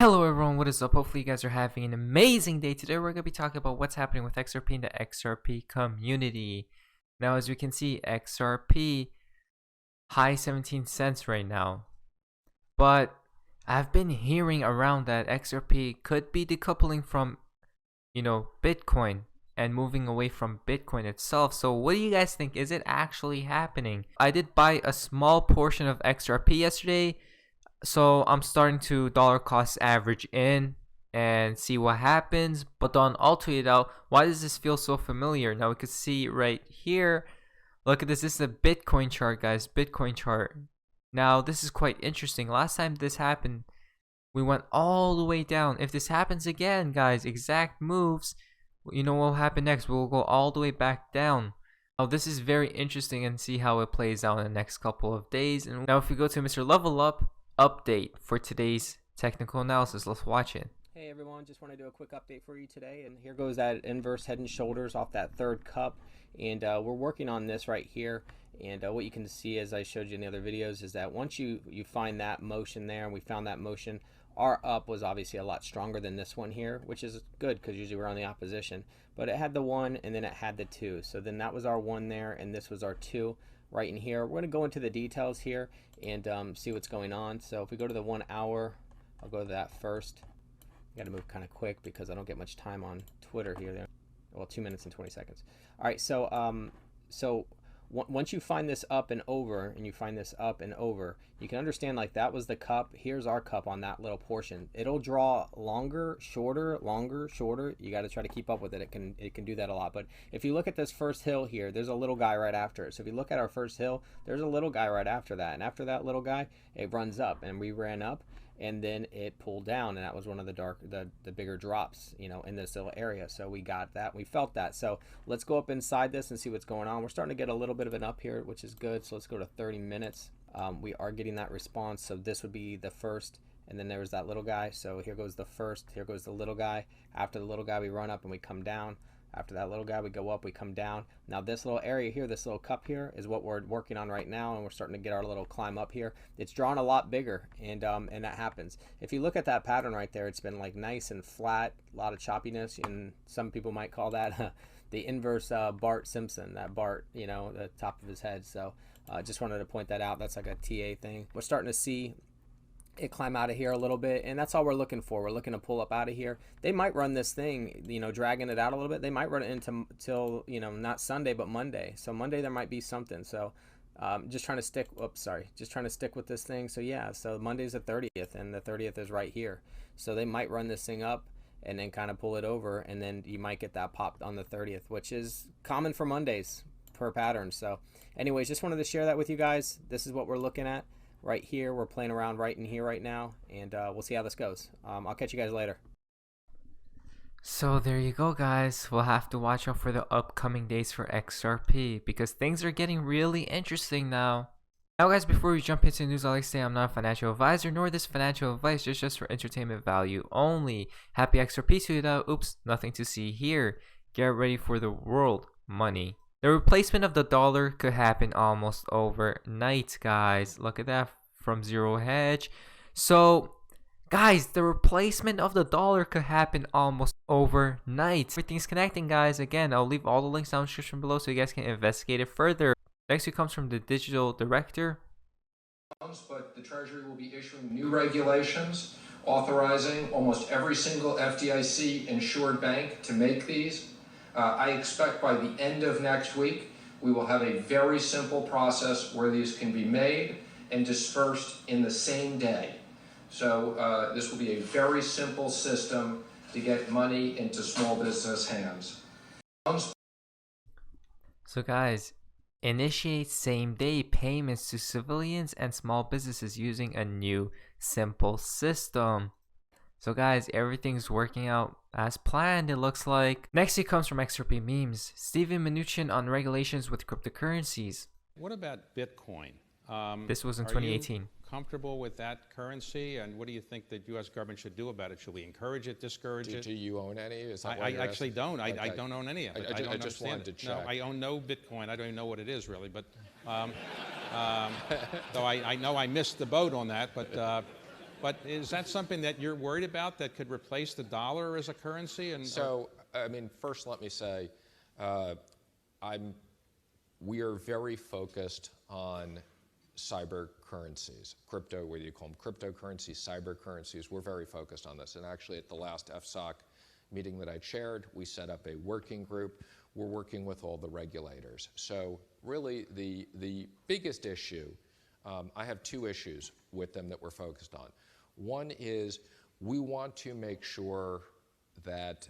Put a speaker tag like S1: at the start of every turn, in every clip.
S1: Hello everyone, what is up? Hopefully you guys are having an amazing day. Today we're going to be talking about what's happening with XRP in the XRP community. Now as we can see, XRP high 17 cents right now. But I've been hearing around that XRP could be decoupling from, Bitcoin and moving away from Bitcoin itself. So what do you guys think? Is it actually happening? I did buy a small portion of XRP yesterday. So I'm starting to dollar cost average in and see what happens. But on I'll tweet it out. Why does this feel so familiar? Now we can see right here. Look at this. This is a Bitcoin chart, guys. Bitcoin chart. Now this is quite interesting. Last time this happened, we went all the way down. If this happens again, guys, exact moves, you know what will happen next? We'll go all the way back down. Now this is very interesting and see how it plays out in the next couple of days. And now if we go to Mr. Level Up update for today's technical analysis, let's watch it.
S2: Hey everyone, just want to do a quick update for you today, and here goes that inverse head and shoulders off that third cup, and we're working on this right here. And what you can see, as I showed you in the other videos, is that once you find that motion there, and we found that motion, our up was obviously a lot stronger than this one here, which is good because usually we're on the opposition. But it had the 1 and then it had the 2, so then that was our 1 there and this was our 2 right in here. We're going to go into the details here and see what's going on. So if we go to the 1 hour, I'll go to that first. I got to move kind of quick because I don't get much time on Twitter here. Well, 2 minutes and 20 seconds. All right, so once you find this up and over, and you find this up and over, you can understand like that was the cup. Here's our cup on that little portion. It'll draw longer, shorter, longer, shorter. You got to try to keep up with it. It can do that a lot. But if you look at this first hill here, there's a little guy right after it. So if you look at our first hill, there's a little guy right after that. And after that little guy, it runs up, and we ran up. And then it pulled down, and that was one of the bigger drops, in this little area. So we got that, we felt that. So let's go up inside this and see what's going on. We're starting to get a little bit of an up here, which is good. So let's go to 30 minutes. We are getting that response. So this would be the first, and then there's that little guy. So here goes the first, here goes the little guy. After the little guy, we run up and we come down. After that little guy, we go up, we come down. Now this little area here, this little cup here, is what we're working on right now, and we're starting to get our little climb up here. It's drawn a lot bigger, and that happens. If you look at that pattern right there, it's been like nice and flat, a lot of choppiness, and some people might call that the inverse Bart Simpson, that Bart, the top of his head. So just wanted to point that out. That's like a TA thing. We're starting to see it climb out of here a little bit, and that's all we're looking for. We're looking to pull up out of here. They might run this thing, dragging it out a little bit. They might run it into till not Sunday but Monday. So Monday there might be something. So just trying to stick with this thing. So yeah, so Monday's the 30th, and the 30th is right here. So they might run this thing up and then kind of pull it over, and then you might get that pop on the 30th, which is common for Mondays per pattern. So anyways, just wanted to share that with you guys. This is what we're looking at right here. We're playing around right in here right now, and we'll see how this goes. I'll catch you guys later.
S1: So there you go, guys. We'll have to watch out for the upcoming days for XRP because things are getting really interesting now. Now guys, before we jump into the news, I like to say I'm not a financial advisor, nor this financial advice, just for entertainment value only. Happy XRP to you. Oops, nothing to see here. Get ready for the world money. The replacement of the dollar could happen almost overnight, guys. Look at that, from zero hedge. So, guys, the replacement of the dollar could happen almost overnight. Everything's connecting, guys. Again, I'll leave all the links down in the description below so you guys can investigate it further. Next, it comes from the digital director.
S3: But the Treasury will be issuing new regulations authorizing almost every single FDIC insured bank to make these. I expect by the end of next week, we will have a very simple process where these can be made and dispersed in the same day. So this will be a very simple system to get money into small business hands.
S1: So guys, initiate same-day payments to civilians and small businesses using a new simple system. So guys, everything's working out as planned, it looks like. Next, it comes from XRP Memes. Steven Mnuchin on regulations with cryptocurrencies.
S4: What about Bitcoin?
S1: This was in 2018.
S4: Are you comfortable with that currency, and what do you think the U.S. government should do about it? Should we encourage it, discourage it?
S5: Do you own any? Is that
S4: I actually don't. I don't own any of it. I don't
S5: just wanted to check.
S4: No, I own no Bitcoin. I don't even know what it is really, but though I know I missed the boat on that, but But is that something that you're worried about that could replace the dollar as a currency? And
S5: So, I mean, first let me say, we are very focused on cyber currencies, crypto, what do you call them, cryptocurrencies, cyber currencies. We're very focused on this. And actually at the last FSOC meeting that I chaired, we set up a working group. We're working with all the regulators. So really the biggest issue, I have two issues with them that we're focused on. One is we want to make sure that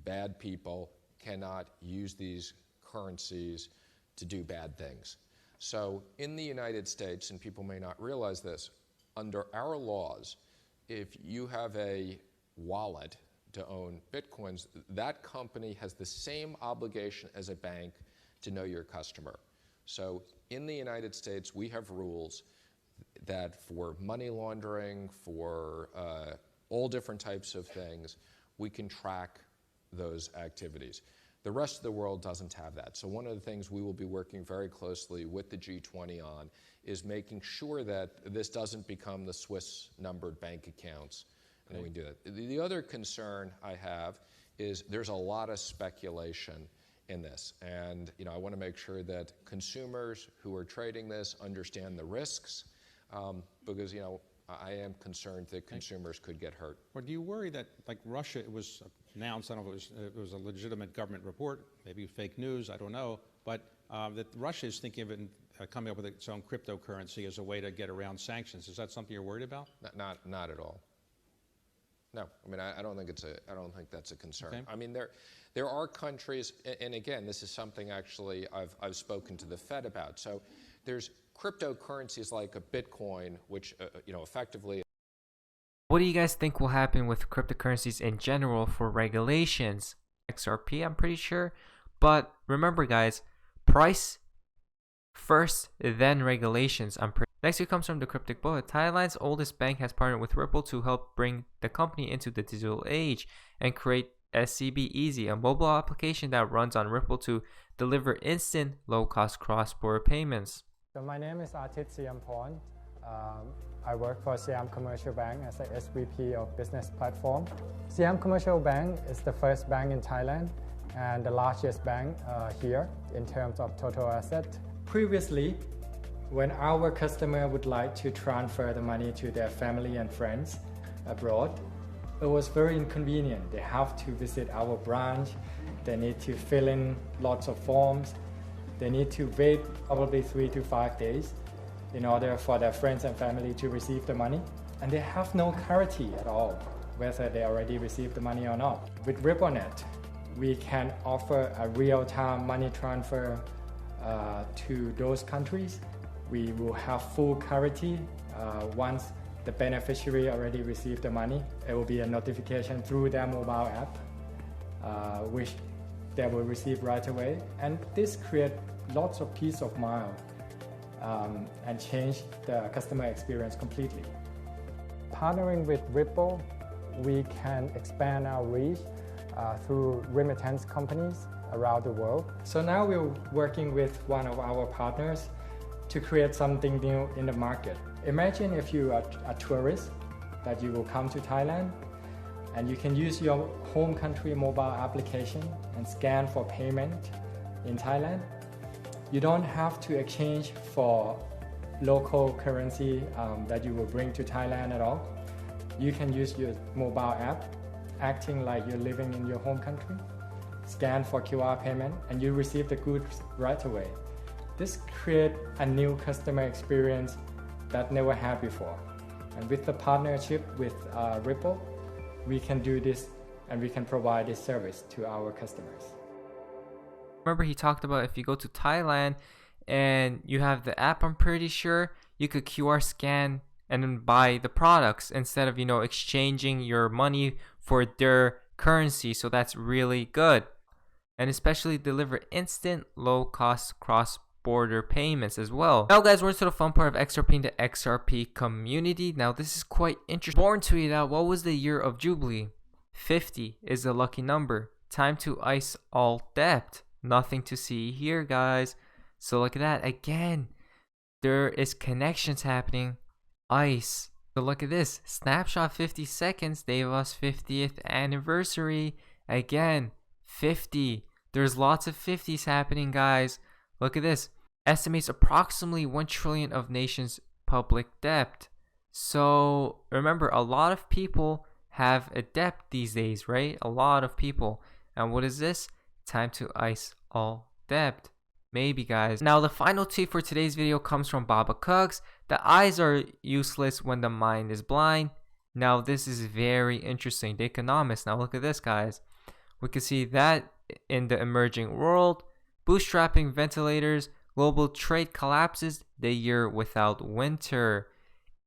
S5: bad people cannot use these currencies to do bad things. So in the United States, and people may not realize this, under our laws, if you have a wallet to own Bitcoins, that company has the same obligation as a bank to know your customer. So in the United States, we have rules that for money laundering, for all different types of things, we can track those activities. The rest of the world doesn't have that. So one of the things we will be working very closely with the G20 on is making sure that this doesn't become the Swiss numbered bank accounts. And we can do that. The other concern I have is there's a lot of speculation in this. And I want to make sure that consumers who are trading this understand the risks, because I am concerned that consumers could get hurt.
S4: Or do you worry that, like Russia, it was announced, I don't know if it was a legitimate government report, maybe fake news, I don't know, but that Russia is thinking of it, coming up with its own cryptocurrency as a way to get around sanctions. Is that something you're worried about?
S5: Not at all. No, I mean I don't think that's a concern.
S4: Okay.
S5: I mean there are countries, and again this is something actually I've spoken to the Fed about. So there's cryptocurrencies like a Bitcoin, which effectively.
S1: What do you guys think will happen with cryptocurrencies in general for regulations? XRP, I'm pretty sure. But remember, guys, price first, then regulations. Next, it comes from the Cryptic Bullet. Thailand's oldest bank has partnered with Ripple to help bring the company into the digital age and create SCB Easy, a mobile application that runs on Ripple to deliver instant, low-cost cross-border payments.
S6: So my name is Atit Siamporn. I work for Siam Commercial Bank as the SVP of Business Platform. Siam Commercial Bank is the first bank in Thailand and the largest bank here in terms of total asset. Previously, when our customer would like to transfer the money to their family and friends abroad, it was very inconvenient. They have to visit our branch, they need to fill in lots of forms, they need to wait probably 3 to 5 days in order for their friends and family to receive the money. And they have no clarity at all whether they already received the money or not. With RippleNet, we can offer a real-time money transfer to those countries. We will have full clarity once the beneficiary already received the money. It will be a notification through their mobile app, which they will receive right away. And this creates lots of peace of mind and change the customer experience completely. Partnering with Ripple, we can expand our reach through remittance companies around the world. So now we're working with one of our partners to create something new in the market. Imagine if you are a tourist that you will come to Thailand and you can use your home country mobile application and scan for payment in Thailand. You don't have to exchange for local currency that you will bring to Thailand at all. You can use your mobile app, acting like you're living in your home country, scan for QR payment, and you receive the goods right away. This creates a new customer experience that never had before. And with the partnership with Ripple, we can do this and we can provide this service to our customers.
S1: Remember, he talked about if you go to Thailand and you have the app, I'm pretty sure you could QR scan and then buy the products instead of, exchanging your money for their currency. So that's really good. And especially deliver instant, low-cost cross-border payments as well. Now, guys, we're into the fun part of XRP and the XRP community. Now, this is quite interesting. Born tweeted out, what was the year of Jubilee? 50 is the lucky number. Time to ice all debt. Nothing to see here, guys. So look at that. Again, there is connections happening. ICE So look at this. Snapshot 50 seconds. Davos 50th anniversary. Again, 50. There's lots of 50s happening, guys. Look at this. Estimates approximately 1 trillion of nation's public debt. So remember, a lot of people have a debt these days, right? A lot of people. And what is this? Time to ice all debt. Maybe, guys. Now, the final tweet for today's video comes from Baba Cugs. The eyes are useless when the mind is blind. Now, this is very interesting. The Economist. Now, look at this, guys. We can see that in the emerging world, bootstrapping ventilators, global trade collapses, the year without winter.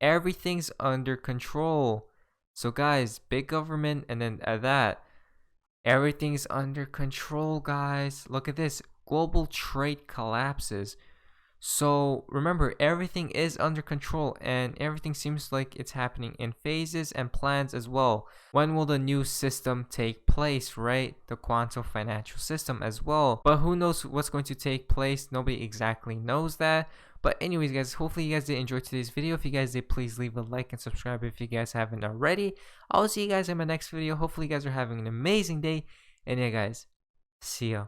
S1: Everything's under control. So, guys, big government, and then that. Everything's under control, guys. Look at this. Global trade collapses. So remember, everything is under control and everything seems like it's happening in phases and plans as well. When will the new system take place, right? The quantum financial system as well. But who knows what's going to take place? Nobody exactly knows that. But anyways, guys, hopefully you guys did enjoy today's video. If you guys did, please leave a like and subscribe if you guys haven't already. I'll see you guys in my next video. Hopefully you guys are having an amazing day. And yeah, guys, see ya.